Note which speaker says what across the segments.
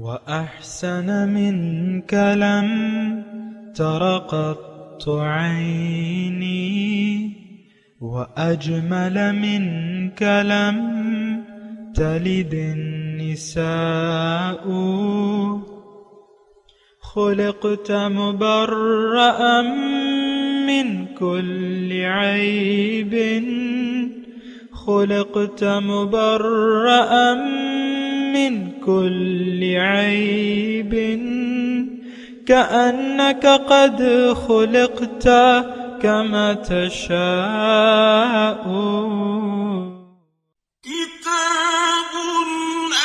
Speaker 1: وأحسن منك لم تر قط عيني وأجمل منك لم تلد النساء خلقت مبرأ من كل عيب خلقت مبرأ من كل عيب كأنك قد خلقت كما تشاء
Speaker 2: كتاب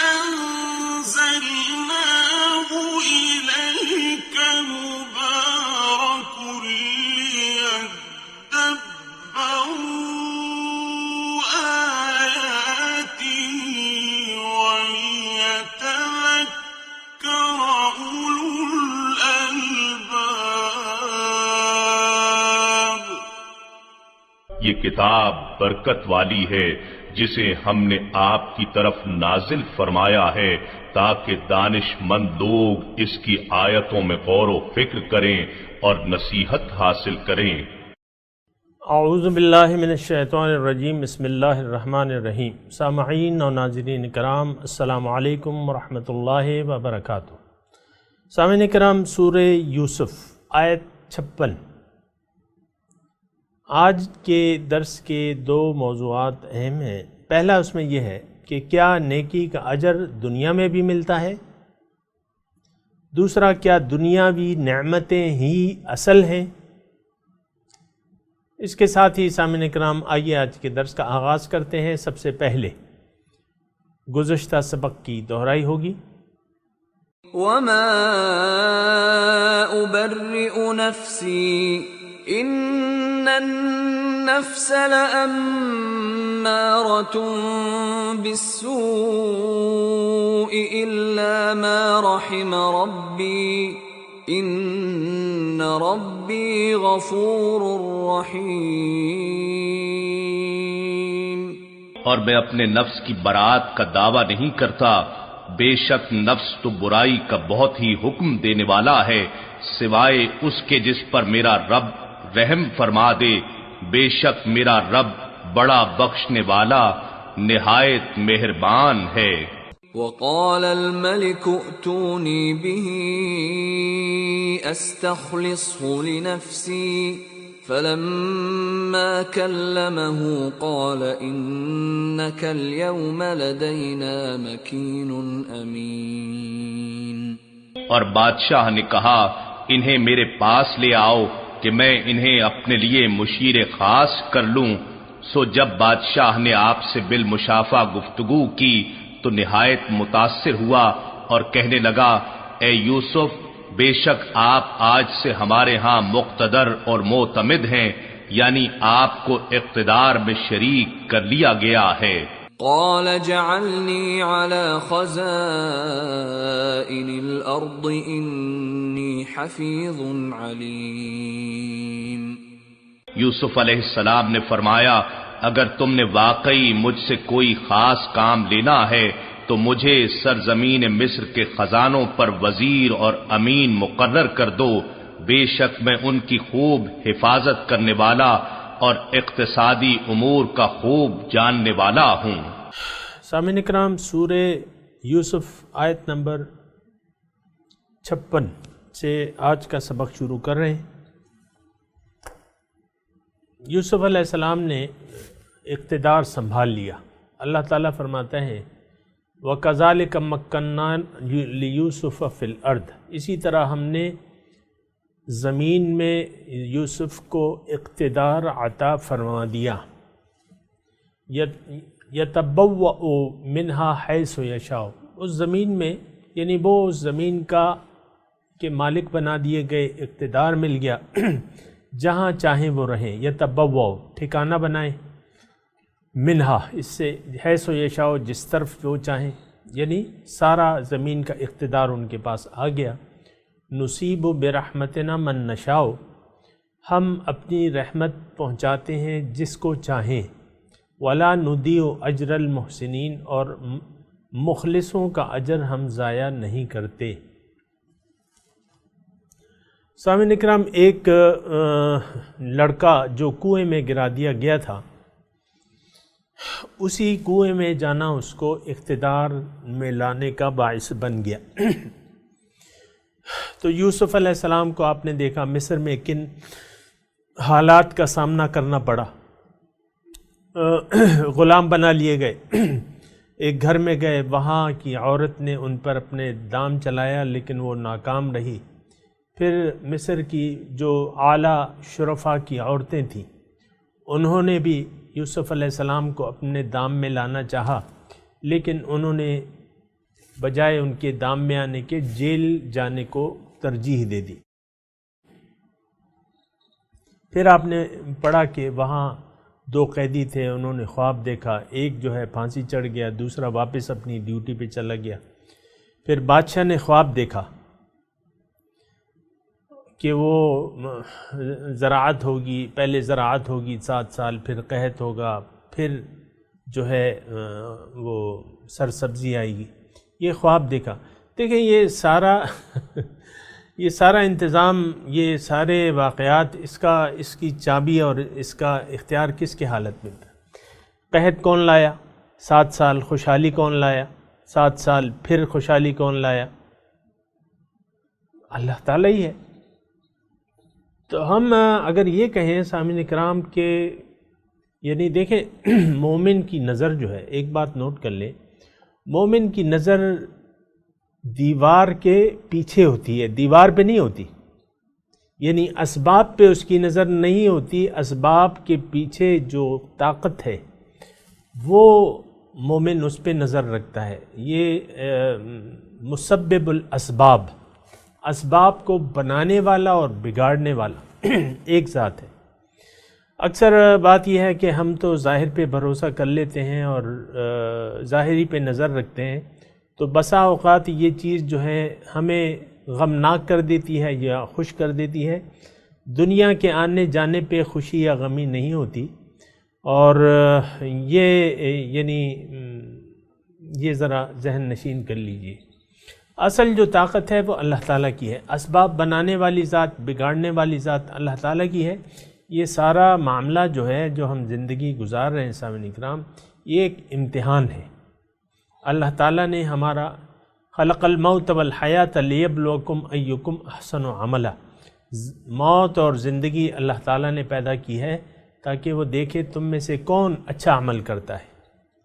Speaker 2: أنزلناه إليك مبارك ليدبروا آياته وليتذكر أولو الألباب۔
Speaker 3: یہ کتاب برکت والی ہے جسے ہم نے آپ کی طرف نازل فرمایا ہے تاکہ دانش مند لوگ اس کی آیتوں میں غور و فکر کریں اور نصیحت حاصل کریں۔
Speaker 4: اعوذ باللہ من الشیطان الرجیم، بسم اللہ الرحمن الرحیم۔ سامعین و ناظرین کرام، السلام علیکم ورحمۃ اللہ وبرکاتہ۔ سامعین کرام، سورہ یوسف آیت 56۔ آج کے درس کے دو موضوعات اہم ہیں۔ پہلا اس میں یہ ہے کہ کیا نیکی کا اجر دنیا میں بھی ملتا ہے؟ دوسرا، کیا دنیاوی نعمتیں ہی اصل ہیں؟ اس کے ساتھ ہی سامعین کرام، آئیے آج کے درس کا آغاز کرتے ہیں۔ سب سے پہلے گزشتہ سبق کی دہرائی ہوگی۔
Speaker 5: وَمَا أُبَرِّئُ نَفْسِي إِنَّ النَّفْسَ لَأَمَّارَةٌ بِالسُّوءِ إِلَّا مَا رَحِمَ رَبِّي إِنَّ رَبِّي غَفُورٌ رَحِيمٌ۔
Speaker 3: اور میں اپنے نفس کی برات کا دعویٰ نہیں کرتا، بے شک نفس تو برائی کا بہت ہی حکم دینے والا ہے، سوائے اس کے جس پر میرا رب رحم فرما دے، بے شک میرا رب بڑا بخشنے والا نہایت مہربان ہے۔
Speaker 5: وقال الملك ائتوني به استخلصه لنفسي فلما كلمه قال انك اليوم لدينا مكين امين۔
Speaker 3: اور بادشاہ نے کہا، انہیں میرے پاس لے آؤ کہ میں انہیں اپنے لیے مشیر خاص کر لوں۔ سو جب بادشاہ نے آپ سے بالمشافہ گفتگو کی تو نہایت متاثر ہوا اور کہنے لگا، اے یوسف، بے شک آپ آج سے ہمارے ہاں مقتدر اور معتمد ہیں، یعنی آپ کو اقتدار میں شریک کر لیا گیا ہے۔
Speaker 5: قال جعلني على خزائن الارض انی حفیظ علیم۔
Speaker 3: یوسف علیہ السلام نے فرمایا، اگر تم نے واقعی مجھ سے کوئی خاص کام لینا ہے تو مجھے سرزمین مصر کے خزانوں پر وزیر اور امین مقرر کر دو، بے شک میں ان کی خوب حفاظت کرنے والا اور اقتصادی امور کا خوب جاننے والا ہوں۔
Speaker 4: سامعین کرام، سورہ یوسف آیت نمبر 56 سے آج کا سبق شروع کر رہے ہیں۔ یوسف علیہ السلام نے اقتدار سنبھال لیا۔ اللہ تعالیٰ فرماتے ہیں، وَكَذَلِكَ مَكَّنَّا لِيُوسُفَ فِي الْأَرْضِ، اسی طرح ہم نے زمین میں یوسف کو اقتدار عطا فرما دیا۔ يَتَبَوَّأُ مِنْهَا حَيْثُ يَشَاءُ، اس زمین میں، یعنی وہ اس زمین کا کے مالک بنا دیے گئے، اقتدار مل گیا، جہاں چاہیں وہ رہیں۔ یتبوّأ، ٹھکانہ بنائیں، منہا، اس سے حیث و یشاء، جس طرف وہ چاہیں، یعنی سارا زمین کا اقتدار ان کے پاس آ گیا۔ نصیب برحمتنا من نشاء، ہم اپنی رحمت پہنچاتے ہیں جس کو چاہیں۔ ولا ندیع اجر المحسنین، اور مخلصوں کا اجر ہم ضائع نہیں کرتے۔ سامعین اکرام، ایک لڑکا جو کنویں میں گرا دیا گیا تھا، اسی کنویں میں جانا اس کو اقتدار میں لانے کا باعث بن گیا۔ تو یوسف علیہ السلام کو آپ نے دیکھا مصر میں کن حالات کا سامنا کرنا پڑا۔ غلام بنا لیے گئے، ایک گھر میں گئے، وہاں کی عورت نے ان پر اپنے دام چلایا لیکن وہ ناکام رہی۔ پھر مصر کی جو اعلیٰ شرفا کی عورتیں تھیں، انہوں نے بھی یوسف علیہ السلام کو اپنے دام میں لانا چاہا، لیکن انہوں نے بجائے ان کے دام میں آنے کے جیل جانے کو ترجیح دے دی۔ پھر آپ نے پڑھا کہ وہاں 2 قیدی تھے، انہوں نے خواب دیکھا، ایک جو ہے پھانسی چڑھ گیا، دوسرا واپس اپنی ڈیوٹی پہ چلا گیا۔ پھر بادشاہ نے خواب دیکھا کہ وہ زراعت ہوگی، پہلے زراعت ہوگی 7 سال، پھر قحط ہوگا، پھر جو ہے وہ سرسبزی آئے گی، یہ خواب دیکھا۔ دیکھیں یہ سارا انتظام، یہ سارے واقعات، اس کی چابی اور اس کا اختیار کس کے حالت میں تھا؟ قحط کون لایا؟ 7 سال خوشحالی کون لایا؟ 7 سال پھر خوشحالی کون لایا؟ اللہ تعالیٰ ہی ہے۔ تو ہم اگر یہ کہیں سامعین اکرام کہ یعنی دیکھیں مومن کی نظر جو ہے، ایک بات نوٹ کر لیں، مومن کی نظر دیوار کے پیچھے ہوتی ہے، دیوار پہ نہیں ہوتی، یعنی اسباب پہ اس کی نظر نہیں ہوتی، اسباب کے پیچھے جو طاقت ہے وہ مومن اس پہ نظر رکھتا ہے۔ یہ مسبب الاسباب، اسباب کو بنانے والا اور بگاڑنے والا ایک ذات ہے۔ اکثر بات یہ ہے کہ ہم تو ظاہر پہ بھروسہ کر لیتے ہیں اور ظاہری پہ نظر رکھتے ہیں، تو بسا اوقات یہ چیز جو ہے ہمیں غمناک کر دیتی ہے یا خوش کر دیتی ہے۔ دنیا کے آنے جانے پہ خوشی یا غمی نہیں ہوتی، اور یہ ذرا ذہن نشین کر لیجئے۔ اصل جو طاقت ہے وہ اللہ تعالیٰ کی ہے، اسباب بنانے والی ذات، بگاڑنے والی ذات اللہ تعالیٰ کی ہے۔ یہ سارا معاملہ جو ہے، جو ہم زندگی گزار رہے ہیں سامعین اکرام، یہ ایک امتحان ہے۔ اللہ تعالیٰ نے ہمارا خلق الموت والحیات لیبلوکم ایکم احسن عملا، موت اور زندگی اللہ تعالیٰ نے پیدا کی ہے تاکہ وہ دیکھے تم میں سے کون اچھا عمل کرتا ہے۔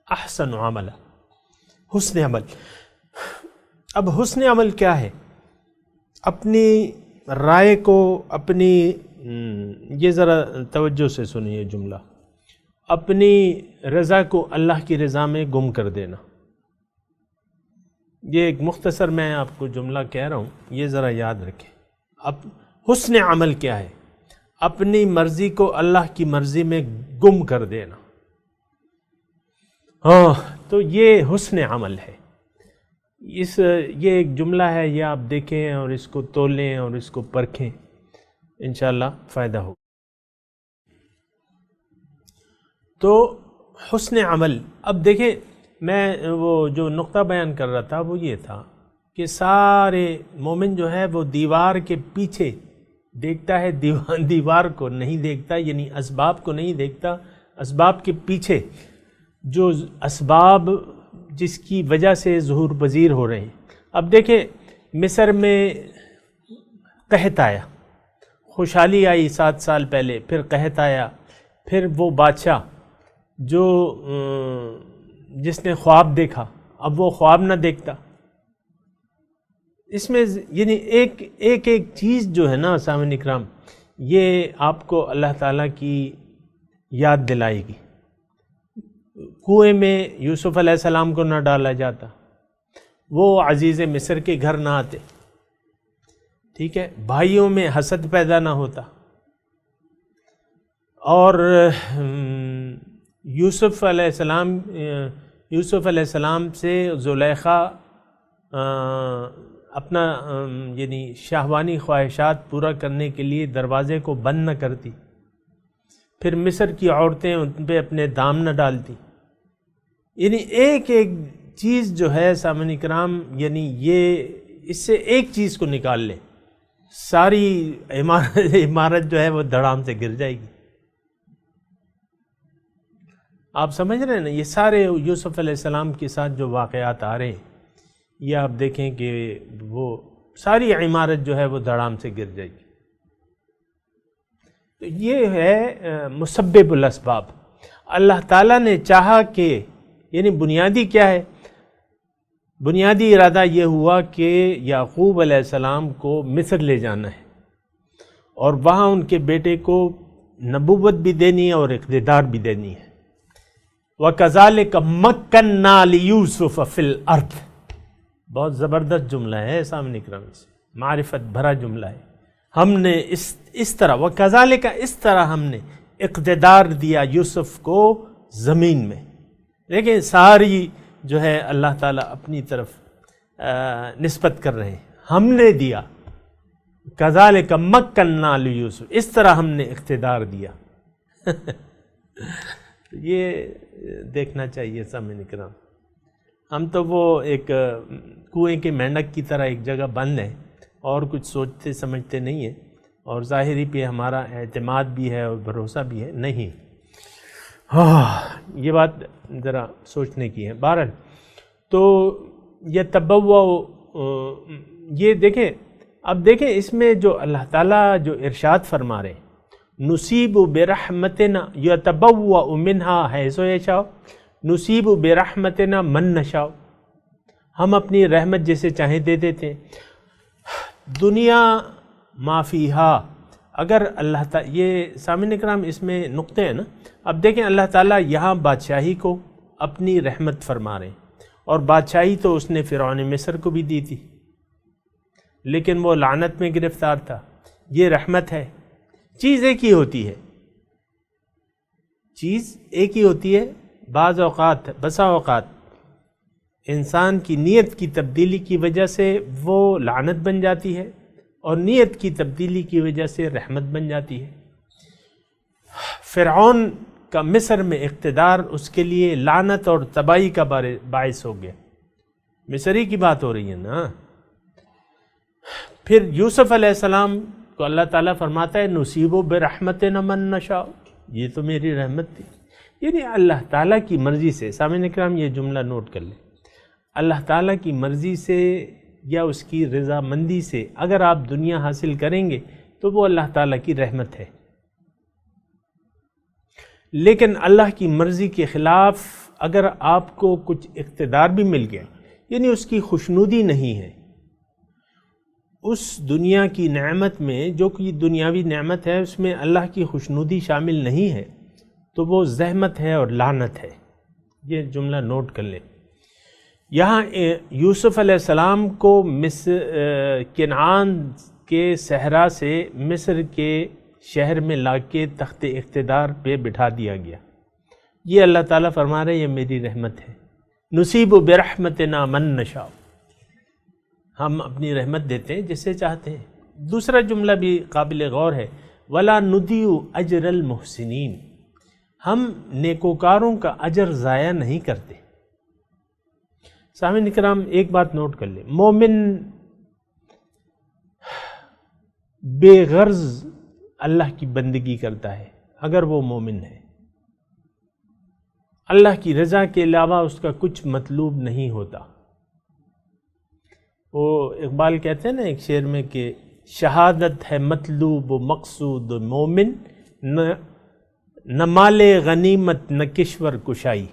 Speaker 4: احسن عملا، حسن عمل۔ اب حسن عمل کیا ہے؟ اپنی رائے کو، اپنی یہ ذرا توجہ سے سنیے جملہ، اپنی رضا کو اللہ کی رضا میں گم کر دینا۔ یہ ایک مختصر میں آپ کو جملہ کہہ رہا ہوں، یہ ذرا یاد رکھیں۔ اب حسن عمل کیا ہے؟ اپنی مرضی کو اللہ کی مرضی میں گم کر دینا۔ ہاں، تو یہ حسن عمل ہے۔ یہ ایک جملہ ہے، یہ آپ دیکھیں اور اس کو تولیں اور اس کو پرکھیں، انشاءاللہ فائدہ ہوگا۔ تو حسن عمل، اب دیکھیں میں وہ جو نقطہ بیان کر رہا تھا وہ یہ تھا کہ سارے مومن جو ہے وہ دیوار کے پیچھے دیکھتا ہے، دیوار کو نہیں دیکھتا، یعنی اسباب کو نہیں دیکھتا، اسباب کے پیچھے جو اسباب جس کی وجہ سے ظہور پذیر ہو رہے ہیں۔ اب دیکھیں مصر میں قحط آیا، خوشحالی آئی 7 سال پہلے، پھر قحط آیا، پھر وہ بادشاہ جو جس نے خواب دیکھا اب وہ خواب نہ دیکھتا۔ اس میں یعنی ایک چیز جو ہے نا سامعین اکرام، یہ آپ کو اللہ تعالیٰ کی یاد دلائے گی۔ کنویں میں یوسف علیہ السلام کو نہ ڈالا جاتا، وہ عزیز مصر کے گھر نہ آتے، ٹھیک ہے، بھائیوں میں حسد پیدا نہ ہوتا، اور یوسف علیہ السلام سے زلیخا اپنا یعنی شہوانی خواہشات پورا کرنے کے لیے دروازے کو بند نہ کرتی، پھر مصر کی عورتیں ان پہ اپنے دام نہ ڈالتی۔ یعنی ایک چیز جو ہے سامعین کرام، یعنی یہ اس سے ایک چیز کو نکال لیں، ساری عمارت جو ہے وہ دھڑام سے گر جائے گی۔ آپ سمجھ رہے ہیں نا، یہ سارے یوسف علیہ السلام کے ساتھ جو واقعات آ رہے ہیں، یہ آپ دیکھیں کہ وہ ساری عمارت جو ہے وہ دھڑام سے گر جائے گی۔ تو یہ ہے مسبب الاسباب۔ اللہ تعالیٰ نے چاہا کہ، یعنی بنیادی کیا ہے؟ بنیادی ارادہ یہ ہوا کہ یعقوب علیہ السلام کو مصر لے جانا ہے، اور وہاں ان کے بیٹے کو نبوت بھی دینی ہے اور اقتدار بھی دینی ہے۔ وَكَذَلِكَ مَكَّنَّا لِيُوسُفَ فِي الْأَرْضِ، بہت زبردست جملہ ہے سامنے کرام، سے معرفت بھرا جملہ ہے۔ ہم نے اس طرح، وَكَذَلِكَ اس طرح ہم نے اقتدار دیا یوسف کو زمین میں۔ لیکن ساری جو ہے اللہ تعالیٰ اپنی طرف نسبت کر رہے ہیں، ہم نے دیا۔ کذالک مکننا لیوسف، اس طرح ہم نے اقتدار دیا۔ یہ دیکھنا چاہیے سامعین کرام، ہم تو وہ ایک کنویں کے مینڈک کی طرح ایک جگہ بند ہیں اور کچھ سوچتے سمجھتے نہیں ہیں، اور ظاہری پہ ہمارا اعتماد بھی ہے اور بھروسہ بھی ہے نہیں۔ یہ بات ذرا سوچنے کی ہے۔ بہرحال تو یہ تبوا، یہ دیکھیں، اب دیکھیں اس میں جو اللہ تعالیٰ جو ارشاد فرما رہے ہیں، نصیب برحمتنا یتبوا منها حیث یشاء، نصیب برحمتنا من نشاء، ہم اپنی رحمت جیسے چاہیں دے دیتے ہیں۔ دنیا ما فیہا، اگر اللہ تعالیٰ، یہ سامعین اکرام اس میں نقطے ہیں نا، اب دیکھیں اللہ تعالیٰ یہاں بادشاہی کو اپنی رحمت فرما رہے ہیں، اور بادشاہی تو اس نے فرعون مصر کو بھی دی تھی، لیکن وہ لعنت میں گرفتار تھا۔ یہ رحمت ہے۔ چیز ایک ہی ہوتی ہے، چیز ایک ہی ہوتی ہے، بعض اوقات، بسا اوقات انسان کی نیت کی تبدیلی کی وجہ سے وہ لعنت بن جاتی ہے، اور نیت کی تبدیلی کی وجہ سے رحمت بن جاتی ہے۔ فرعون کا مصر میں اقتدار اس کے لیے لعنت اور تباہی کا باعث ہو گیا، مصری کی بات ہو رہی ہے نا۔ پھر یوسف علیہ السلام کو اللہ تعالیٰ فرماتا ہے نصیب برحمتنا من نشاء، یہ تو میری رحمت تھی۔ یعنی اللہ تعالیٰ کی مرضی سے، سامعین اکرام یہ جملہ نوٹ کر لیں، اللہ تعالیٰ کی مرضی سے یا اس کی رضا مندی سے اگر آپ دنیا حاصل کریں گے تو وہ اللہ تعالیٰ کی رحمت ہے، لیکن اللہ کی مرضی کے خلاف اگر آپ کو کچھ اقتدار بھی مل گیا، یعنی اس کی خوشنودی نہیں ہے، اس دنیا کی نعمت میں جو کہ دنیاوی نعمت ہے اس میں اللہ کی خوشنودی شامل نہیں ہے، تو وہ زحمت ہے اور لعنت ہے۔ یہ جملہ نوٹ کر لیں۔ یہاں یوسف علیہ السلام کو کنعان کے صحرا سے مصر کے شہر میں لا کے تخت اقتدار پہ بٹھا دیا گیا۔ یہ اللہ تعالیٰ فرما رہے ہیں یہ میری رحمت ہے، نصیب برحمتنا من نشاء، ہم اپنی رحمت دیتے ہیں جسے چاہتے ہیں۔ دوسرا جملہ بھی قابل غور ہے، ولا نضیع اجر المحسنین، ہم نیکوکاروں کا اجر ضائع نہیں کرتے۔ سامعین کرام ایک بات نوٹ کر لیں، مومن بے غرض اللہ کی بندگی کرتا ہے اگر وہ مومن ہے، اللہ کی رضا کے علاوہ اس کا کچھ مطلوب نہیں ہوتا۔ وہ اقبال کہتے ہیں نا ایک شعر میں کہ شہادت ہے مطلوب و مقصود مومن، نہ مال غنیمت نہ کشور کشائی۔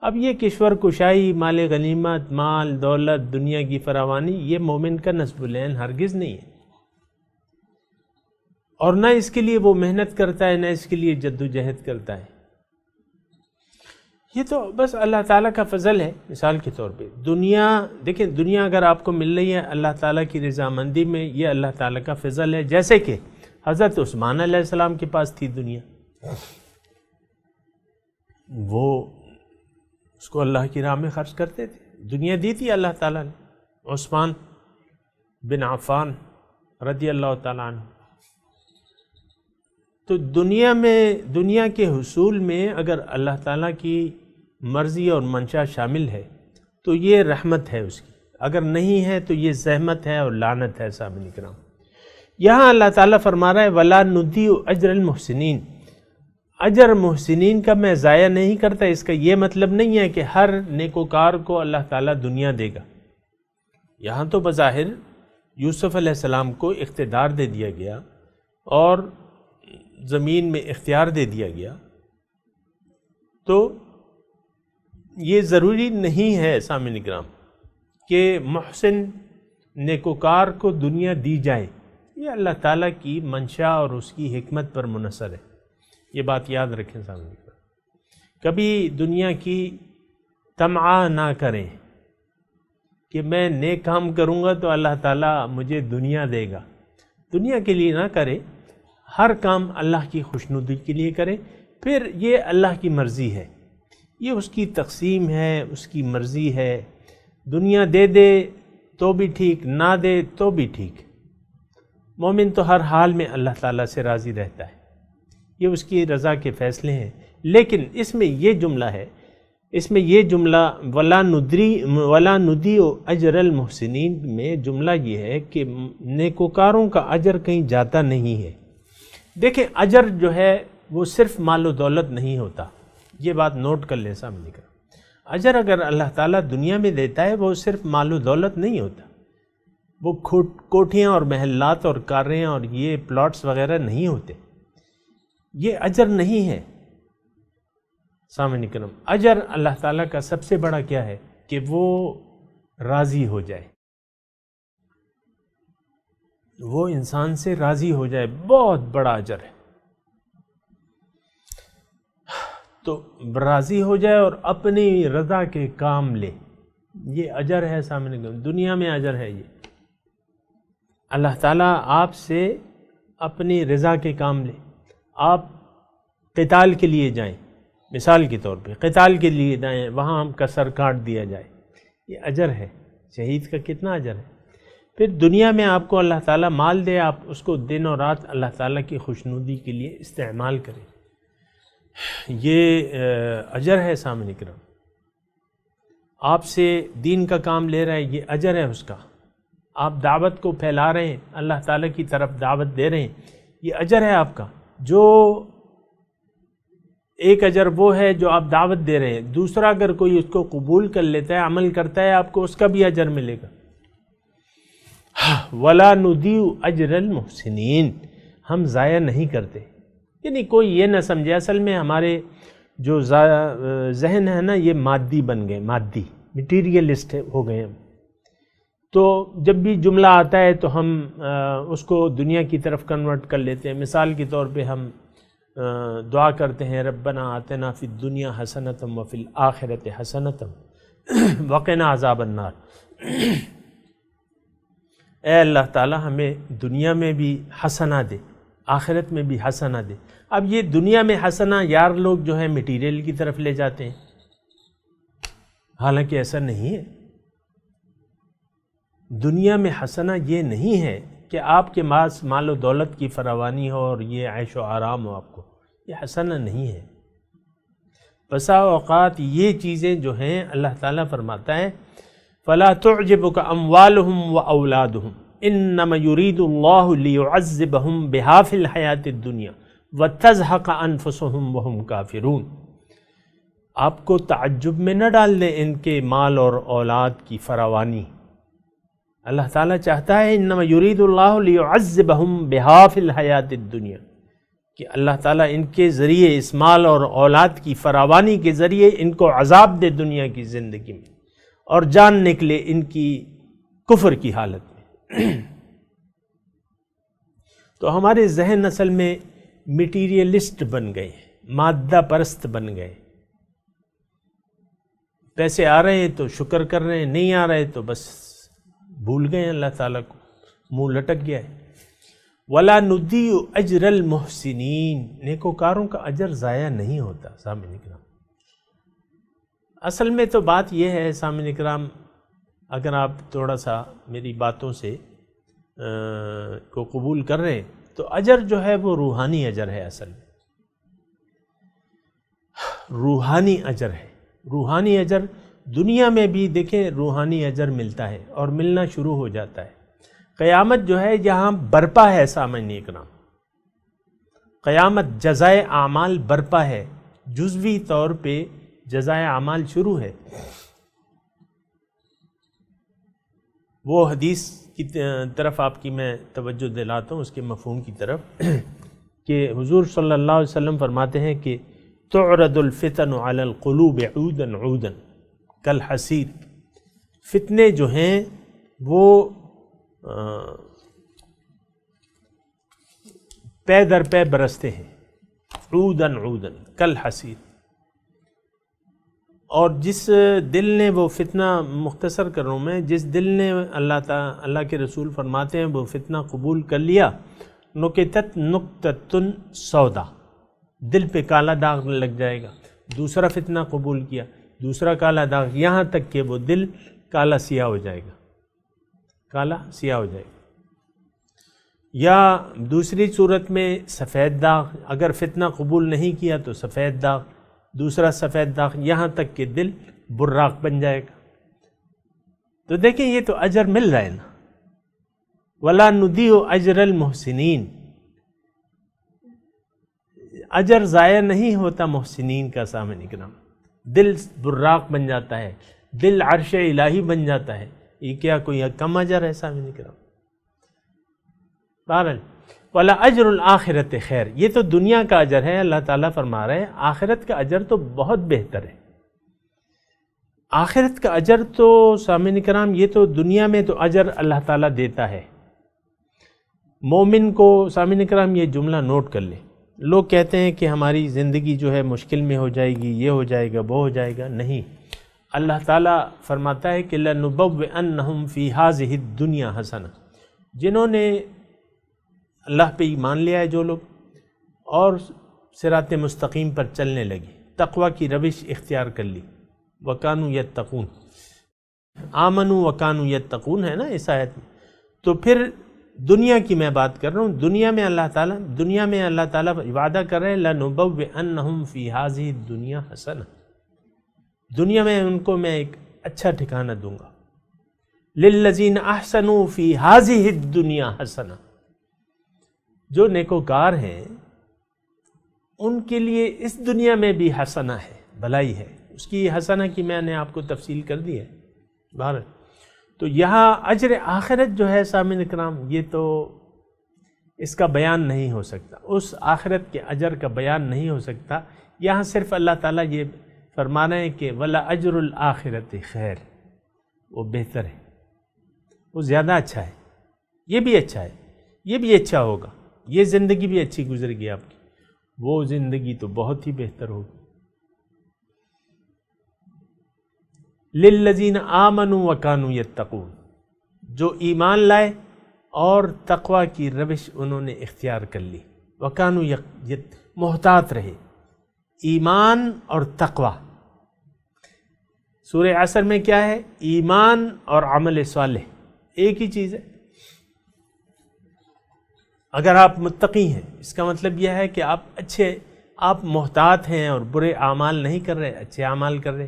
Speaker 4: اب یہ کشور کشائی، مال غنیمت، مال دولت، دنیا کی فراوانی، یہ مومن کا نصب العین ہرگز نہیں ہے، اور نہ اس کے لیے وہ محنت کرتا ہے، نہ اس کے لیے جد و جہد کرتا ہے۔ یہ تو بس اللہ تعالیٰ کا فضل ہے۔ مثال کے طور پہ دنیا دیکھیں، دنیا اگر آپ کو مل رہی ہے اللہ تعالیٰ کی رضامندی میں، یہ اللہ تعالیٰ کا فضل ہے۔ جیسے کہ حضرت عثمان علیہ السلام کے پاس تھی دنیا، وہ اس کو اللہ کی راہ میں خرچ کرتے تھے، دنیا دی تھی اللہ تعالیٰ نے۔ عثمان بن عفان رضی اللہ تعالیٰ عنہ، تو دنیا میں، دنیا کے حصول میں اگر اللہ تعالیٰ کی مرضی اور منشا شامل ہے تو یہ رحمت ہے اس کی، اگر نہیں ہے تو یہ زحمت ہے اور لعنت ہے۔ سامعین کرام، یہاں اللہ تعالیٰ فرما رہا ہے وَلَا نُضِيعُ أَجْرَ الْمُحْسِنِينَ، اجر محسنین کا میں ضائع نہیں کرتا۔ اس کا یہ مطلب نہیں ہے کہ ہر نیکوکار کو اللہ تعالیٰ دنیا دے گا۔ یہاں تو بظاہر یوسف علیہ السلام کو اقتدار دے دیا گیا اور زمین میں اختیار دے دیا گیا، تو یہ ضروری نہیں ہے سامعین اکرام کہ محسن نیکوکار کو دنیا دی جائے، یہ اللہ تعالیٰ کی منشا اور اس کی حکمت پر منحصر ہے۔ یہ بات یاد رکھیں سامنے، کبھی دنیا کی طمع نہ کریں کہ میں نیک کام کروں گا تو اللہ تعالیٰ مجھے دنیا دے گا۔ دنیا کے لیے نہ کرے، ہر کام اللہ کی خوشنودی کے لیے کرے، پھر یہ اللہ کی مرضی ہے، یہ اس کی تقسیم ہے، اس کی مرضی ہے۔ دنیا دے دے تو بھی ٹھیک، نہ دے تو بھی ٹھیک۔ مومن تو ہر حال میں اللہ تعالیٰ سے راضی رہتا ہے، یہ اس کی رضا کے فیصلے ہیں۔ لیکن اس میں یہ جملہ ہے، اس میں یہ جملہ وَلَا نُضِيعُ أَجْرَ الْمُحْسِنِينَ میں جملہ یہ ہے کہ نیکوکاروں کا اجر کہیں جاتا نہیں ہے۔ دیکھیں اجر جو ہے وہ صرف مال و دولت نہیں ہوتا، یہ بات نوٹ کر لیں سامنے کا۔ اجر اگر اللہ تعالیٰ دنیا میں دیتا ہے وہ صرف مال و دولت نہیں ہوتا، وہ کوٹھیاں اور محلات اور کاریں اور یہ پلاٹس وغیرہ نہیں ہوتے، یہ اجر نہیں ہے سامعین کرام۔ اجر اللہ تعالیٰ کا سب سے بڑا کیا ہے کہ وہ راضی ہو جائے، وہ انسان سے راضی ہو جائے، بہت بڑا اجر ہے۔ تو راضی ہو جائے اور اپنی رضا کے کام لے، یہ اجر ہے سامعین کرام، دنیا میں اجر ہے یہ۔ اللہ تعالیٰ آپ سے اپنی رضا کے کام لے، آپ قتال کے لیے جائیں، مثال کے طور پہ قتال کے لیے جائیں، وہاں ہم کا سر کاٹ دیا جائے، یہ اجر ہے۔ شہید کا کتنا اجر ہے۔ پھر دنیا میں آپ کو اللہ تعالیٰ مال دے، آپ اس کو دن اور رات اللہ تعالیٰ کی خوشنودی کے لیے استعمال کریں، یہ اجر ہے سامعین کرام۔ آپ سے دین کا کام لے رہا ہے، یہ اجر ہے اس کا۔ آپ دعوت کو پھیلا رہے ہیں، اللہ تعالیٰ کی طرف دعوت دے رہے ہیں، یہ اجر ہے آپ کا۔ جو ایک اجر وہ ہے جو آپ دعوت دے رہے ہیں، دوسرا اگر کوئی اس کو قبول کر لیتا ہے، عمل کرتا ہے، آپ کو اس کا بھی اجر ملے گا۔ وَلَا نُضِيعُ أَجْرَ الْمُحْسِنِينَ، ہم ضائع نہیں کرتے، یعنی کوئی یہ نہ سمجھے، اصل میں ہمارے جو ذہن ہے نا یہ مادی بن گئے، مادی مٹیریلسٹ ہو گئے ہم۔ تو جب بھی جملہ آتا ہے تو ہم اس کو دنیا کی طرف کنورٹ کر لیتے ہیں۔ مثال کے طور پہ ہم دعا کرتے ہیں ربنا آتنا فی الدنیا حسنۃ وفی الآخرۃ حسنۃ وقنا عذاب النار، اے اللہ تعالی ہمیں دنیا میں بھی حسنہ دے، آخرت میں بھی حسنہ دے۔ اب یہ دنیا میں حسنہ یار لوگ جو ہے مٹیریل کی طرف لے جاتے ہیں، حالانکہ ایسا نہیں ہے۔ دنیا میں حسنہ یہ نہیں ہے کہ آپ کے پاس مال و دولت کی فراوانی ہو اور یہ عیش و آرام ہو، آپ کو یہ حسنہ نہیں ہے۔ بسا اوقات یہ چیزیں جو ہیں اللہ تعالیٰ فرماتا ہے فَلَا تُعْجِبُكَ أَمْوَالُهُمْ وَأَوْلَادُهُمْ إِنَّمَا يُرِيدُ اللَّهُ لِيُعَذِّبَهُمْ بِهَا فِي الْحَيَاةِ الدُّنْيَا وَتَزْهَقَ أَنفُسُهُمْ وَهُمْ كَافِرُونَ۔ آپ کو تعجب میں نہ ڈال دیں ان کے مال اور اولاد کی فراوانی۔ اللہ تعالیٰ چاہتا ہے انما یرید اللہ لیعذبہم بہا فی الحیات الدنیا، کہ اللہ تعالیٰ ان کے ذریعے، اس مال اور اولاد کی فراوانی کے ذریعے ان کو عذاب دے دنیا کی زندگی میں، اور جان نکلے ان کی کفر کی حالت میں۔ تو ہمارے ذہن اصل میں میٹیریلسٹ بن گئے، مادہ پرست بن گئے۔ پیسے آ رہے ہیں تو شکر کر رہے ہیں، نہیں آ رہے تو بس بھول گئے ہیں اللہ تعالیٰ کو، منہ لٹک گیا ہے۔ وَلَا نُضِيعُ أَجْرَ الْمُحْسِنِينَ، نیکوکاروں کا اجر ضائع نہیں ہوتا سامعین کرام۔ اصل میں تو بات یہ ہے سامعین کرام، اگر آپ تھوڑا سا میری باتوں سے کو قبول کر رہے ہیں تو اجر جو ہے وہ روحانی اجر ہے، اصل میں روحانی اجر ہے، روحانی اجر دنیا میں بھی دیکھیں روحانی اجر ملتا ہے اور ملنا شروع ہو جاتا ہے۔ قیامت جو ہے یہاں برپا ہے سامعین اکرام، قیامت جزائے اعمال برپا ہے، جزوی طور پہ جزائے اعمال شروع ہے۔ وہ حدیث کی طرف آپ کی میں توجہ دلاتا ہوں، اس کے مفہوم کی طرف، کہ حضور صلی اللہ علیہ وسلم فرماتے ہیں کہ تعرض الفتن علی القلوب عودا عودا کالحصیر، فتنے جو ہیں وہ پے در پے برستے ہیں، عودا عودا کالحصیر، اور جس دل نے وہ فتنہ، مختصر کر رہا ہوں میں، جس دل نے اللہ کے رسول فرماتے ہیں وہ فتنہ قبول کر لیا، نکتت نکتتن سودا، دل پہ کالا داغ لگ جائے گا۔ دوسرا فتنہ قبول کیا، دوسرا کالا داغ، یہاں تک کہ وہ دل کالا سیاہ ہو جائے گا، کالا سیاہ ہو جائے گا۔ یا دوسری صورت میں سفید داغ، اگر فتنہ قبول نہیں کیا تو سفید داغ، دوسرا سفید داغ، یہاں تک کہ دل براق بن جائے گا۔ تو دیکھیں یہ تو اجر مل رہا ہے نا، وَلَا نُضِيعُ أَجْرَ الْمُحْسِنِينَ، اجر ضائع نہیں ہوتا محسنین کا سامنے کرام۔ دل براق بن جاتا ہے، دل عرش الہی بن جاتا ہے، یہ کیا کوئی کم اجر ہے سامنے کرام؟ بہرحال وَلَا أَجْرُ الْآخِرَةِ خیر، یہ تو دنیا کا اجر ہے، اللہ تعالیٰ فرما رہے ہیں آخرت کا اجر تو بہت بہتر ہے۔ آخرت کا اجر تو سامعین کرام، یہ تو دنیا میں تو اجر اللہ تعالیٰ دیتا ہے مومن کو۔ سامعین کرام یہ جملہ نوٹ کر لیں، لوگ کہتے ہیں کہ ہماری زندگی جو ہے مشکل میں ہو جائے گی، یہ ہو جائے گا، وہ ہو جائے گا، نہیں، اللہ تعالیٰ فرماتا ہے کہ لَنُبَوِّئَنَّهُمْ فِي هَذِهِ الدُّنْيَا حَسَنَةً، جنہوں نے اللہ پہ ایمان لیا ہے جو لوگ اور صراط مستقیم پر چلنے لگے، تقوی کی روش اختیار کر لی، وَكَانُوا يَتَّقُونَ، آمَنُوا وَكَانُوا يَتَّقُونَ ہے نا اس آیت میں۔ تو پھر دنیا کی میں بات کر رہا ہوں، دنیا میں اللہ تعالیٰ وعدہ کر رہے ہیں لَنُبَوِّئَنَّهُمْ فِي هَذِهِ الدُّنْيَا حَسَنَةً، دنیا میں ان کو میں ایک اچھا ٹھکانہ دوں گا۔ لِلَّذِينَ أَحْسَنُوا فِي هَذِهِ الدُّنْيَا حَسَنَةً، جو نیکوکار ہیں ان کے لیے اس دنیا میں بھی حسنہ ہے، بھلائی ہے، اس کی حسنہ کی میں نے آپ کو تفصیل کر دی ہے۔ بہرحال تو یہاں اجر آخرت جو ہے سامعین کرام، یہ تو اس کا بیان نہیں ہو سکتا، اس آخرت کے اجر کا بیان نہیں ہو سکتا۔ یہاں صرف اللہ تعالیٰ یہ فرما رہے ہیں کہ وَلَا أَجْرُ الْآخِرَةِ خیر، وہ بہتر ہے، وہ زیادہ اچھا ہے، یہ بھی اچھا ہے، یہ بھی اچھا ہوگا، یہ زندگی بھی اچھی گزر گی آپ کی، وہ زندگی تو بہت ہی بہتر ہوگی۔ لِلَّذِينَ آمَنُوا وَكَانُوا يَتَّقُونَ، جو ایمان لائے اور تقوی کی روش انہوں نے اختیار کر لی، وَكَانُوا محتاط رہے، ایمان اور تقوی۔ سورہ عصر میں کیا ہے؟ ایمان اور عمل صالح ایک ہی چیز ہے۔ اگر آپ متقی ہیں، اس کا مطلب یہ ہے کہ آپ محتاط ہیں اور برے اعمال نہیں کر رہے، اچھے اعمال کر رہے،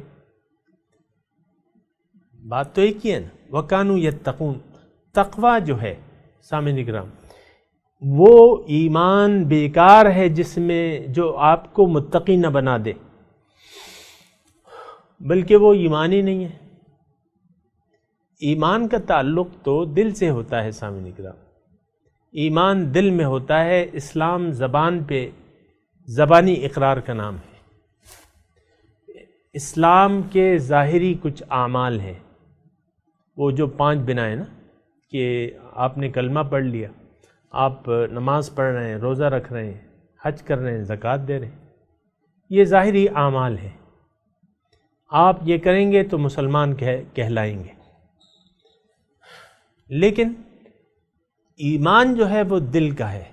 Speaker 4: بات تو ایک ہی ہے نا۔ وَكَانُوا يَتَّقُونَ، تقوی جو ہے سامعین کرام، وہ ایمان بیکار ہے جس میں جو آپ کو متقی نہ بنا دے، بلکہ وہ ایمان ہی نہیں ہے۔ ایمان کا تعلق تو دل سے ہوتا ہے سامعین کرام، ایمان دل میں ہوتا ہے۔ اسلام زبان پہ زبانی اقرار کا نام ہے۔ اسلام کے ظاہری کچھ اعمال ہیں، وہ جو 5 بنائیں نا، کہ آپ نے کلمہ پڑھ لیا، آپ نماز پڑھ رہے ہیں، روزہ رکھ رہے ہیں، حج کر رہے ہیں، زکوٰۃ دے رہے ہیں، یہ ظاہری اعمال ہیں۔ آپ یہ کریں گے تو مسلمان کہلائیں گے، لیکن ایمان جو ہے وہ دل کا ہے،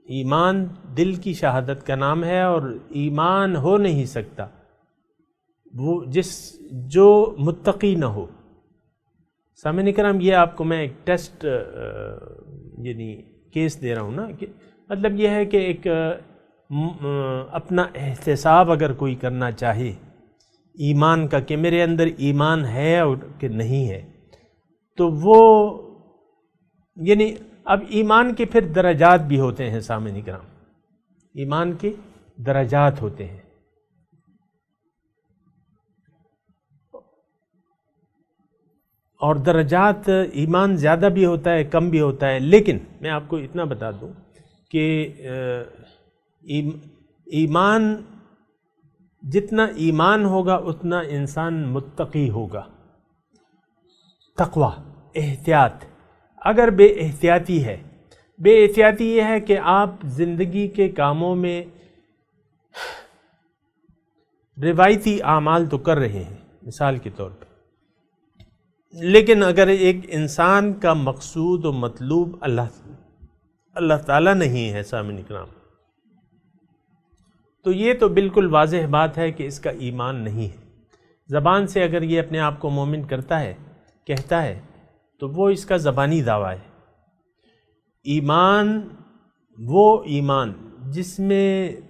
Speaker 4: ایمان دل کی شہادت کا نام ہے، اور ایمان ہو نہیں سکتا وہ جو متقی نہ ہو۔ سامعین کرام، یہ آپ کو میں ایک ٹیسٹ یعنی کیس دے رہا ہوں نا، کہ مطلب یہ ہے کہ ایک اپنا احتساب اگر کوئی کرنا چاہے ایمان کا کہ میرے اندر ایمان ہے اور کہ نہیں ہے، تو وہ یعنی اب ایمان کے پھر درجات بھی ہوتے ہیں سامعین کرام، ایمان کے درجات ہوتے ہیں، اور درجات ایمان زیادہ بھی ہوتا ہے کم بھی ہوتا ہے، لیکن میں آپ کو اتنا بتا دوں کہ ایمان جتنا ایمان ہوگا اتنا انسان متقی ہوگا۔ تقوی، احتیاط، اگر بے احتیاطی ہے، بے احتیاطی یہ ہے کہ آپ زندگی کے کاموں میں روایتی اعمال تو کر رہے ہیں مثال کے طور پہ، لیکن اگر ایک انسان کا مقصود و مطلوب اللہ تعالیٰ نہیں ہے سامعین کرام، تو یہ تو بالکل واضح بات ہے کہ اس کا ایمان نہیں ہے۔ زبان سے اگر یہ اپنے آپ کو مومن کرتا ہے، کہتا ہے، تو وہ اس کا زبانی دعویٰ ہے۔ ایمان، وہ ایمان جس میں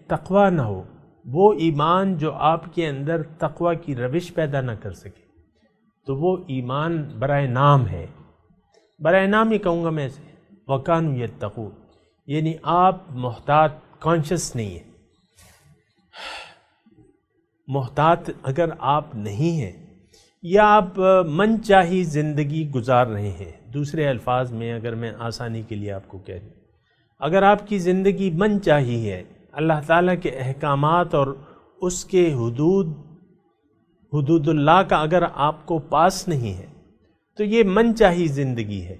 Speaker 4: تقوی نہ ہو، وہ ایمان جو آپ کے اندر تقوی کی روش پیدا نہ کر سکے، تو وہ ایمان برائے نام ہے، برائے نام ہی کہوں گا میں اسے، وَكَانُوا يَتَّقُونَ، یعنی آپ محتاط، کانشس نہیں ہیں۔ محتاط اگر آپ نہیں ہیں یا آپ من چاہی زندگی گزار رہے ہیں، دوسرے الفاظ میں اگر میں آسانی کے لیے آپ کو کہہ دوں، اگر آپ کی زندگی من چاہی ہے، اللہ تعالیٰ کے احکامات اور اس کے حدود اللہ کا اگر آپ کو پاس نہیں ہے، تو یہ من چاہی زندگی ہے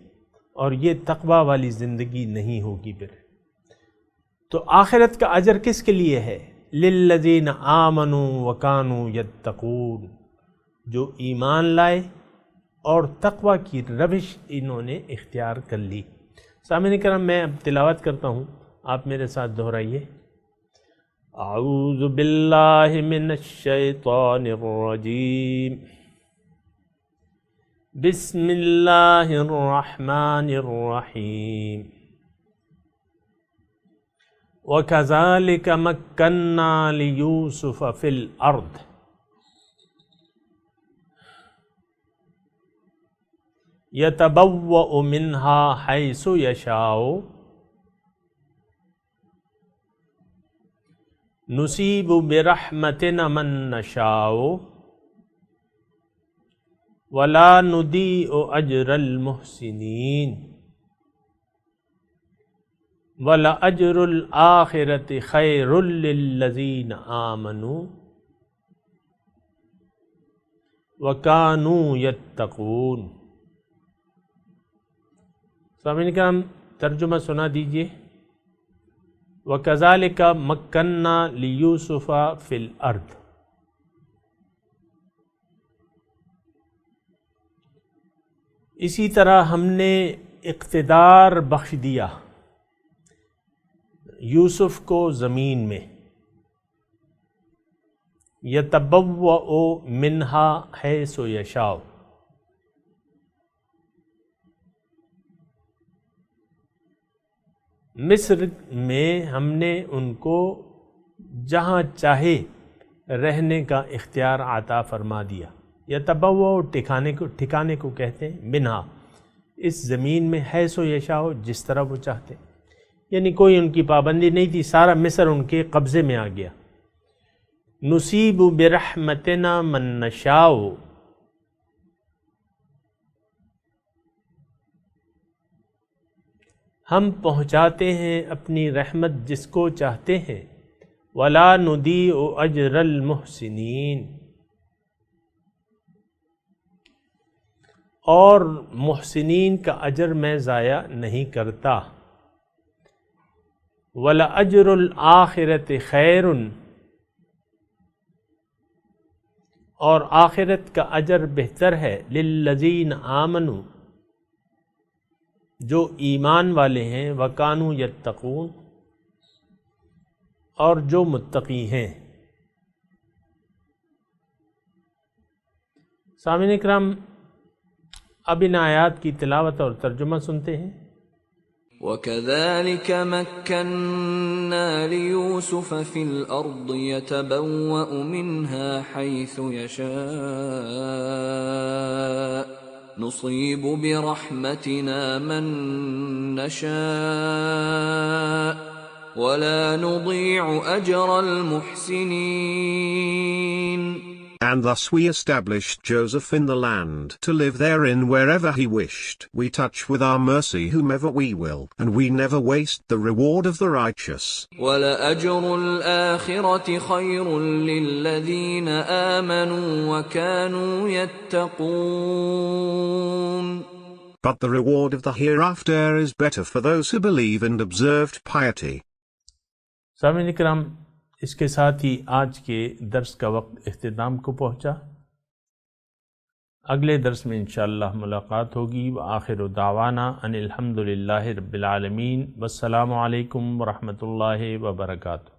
Speaker 4: اور یہ تقوی والی زندگی نہیں ہوگی۔ پھر تو آخرت کا اجر کس کے لیے ہے؟ للذین آمنوا وکانوا یتقون، جو ایمان لائے اور تقوی کی روش انہوں نے اختیار کر لی۔ سامعین کرام، میں اب تلاوت کرتا ہوں، آپ میرے ساتھ دہرائیے۔ اعوذ باللہ من الشیطان الرجیم، بسم اللہ الرحمن الرحیم، وَكَذَلِكَ مَكَّنَّا لِيُوسُفَ فِي الْأَرْضِ يَتَبَوَّأُ مِنْهَا حَيْثُ يَشَاءُ نُصِيبُ بِرَحْمَتِنَا مَن نَّشَاءُ وَلَا نُضِيعُ أَجْرَ الْمُحْسِنِينَ وَلَأَجْرُ الْآخِرَةِ خَيْرٌ لِّلَّذِينَ آمَنُوا وَكَانُوا يَتَّقُونَ۔ سامعین کرام، ترجمہ سنا دیجئے۔ وَكَذَلِكَ مَكَّنَّا لِيُوسُفَ فِي الْأَرْضِ، اسی طرح ہم نے اقتدار بخش دیا یوسف کو زمین میں، یتبوأ منہا حیث یشاء، مصر میں ہم نے ان کو جہاں چاہے رہنے کا اختیار عطا فرما دیا۔ یتبوأ ٹھکانے کو کہتے ہیں، منہا اس زمین میں، حیث یشاء جس طرح وہ چاہتے، یعنی کوئی ان کی پابندی نہیں تھی، سارا مصر ان کے قبضے میں آ گیا۔ نصیب برحمتنا من نشاء، ہم پہنچاتے ہیں اپنی رحمت جس کو چاہتے ہیں۔ ولا نضیع اجر المحسنین، اور محسنین کا اجر میں ضائع نہیں کرتا۔ وَلَأَجْرُ الْآخِرَةِ خَيْرٌ، اور آخرت کا اجر بہتر ہے، لِلَّذِينَ آمَنُوا، جو ایمان والے ہیں، وَكَانُوا يَتَّقُونَ، اور جو متقی ہیں۔ سامعین اکرام، اب ان آیات کی تلاوت اور ترجمہ سنتے ہیں۔
Speaker 5: وَكَذَلِكَ مَكَّنَّا لِيُوسُفَ فِي الْأَرْضِ يَتَبَوَّأُ مِنْهَا حَيْثُ يَشَاءُ نُصِيبُ بِرَحْمَتِنَا مَن نَّشَاءُ وَلَا نُضِيعُ أَجْرَ الْمُحْسِنِينَ.
Speaker 6: And thus we established Joseph in the land to live therein wherever he wished. We touch with our mercy whomever we will, and we never waste the reward of the righteous.
Speaker 5: وَلَأَجْرُ الْآخِرَةِ خَيْرٌ لِّلَّذِينَ آمَنُوا وَكَانُوا يَتَّقُونَ.
Speaker 6: But the reward of the hereafter is better for those who believe and observed piety.
Speaker 4: سامعین اکرام، اس کے ساتھ ہی آج کے درس کا وقت اختتام کو پہنچا۔ اگلے درس میں انشاءاللہ ملاقات ہوگی۔ وآخر دعوانا ان الحمد للہ رب العالمین، والسلام علیکم ورحمۃ اللہ وبرکاتہ۔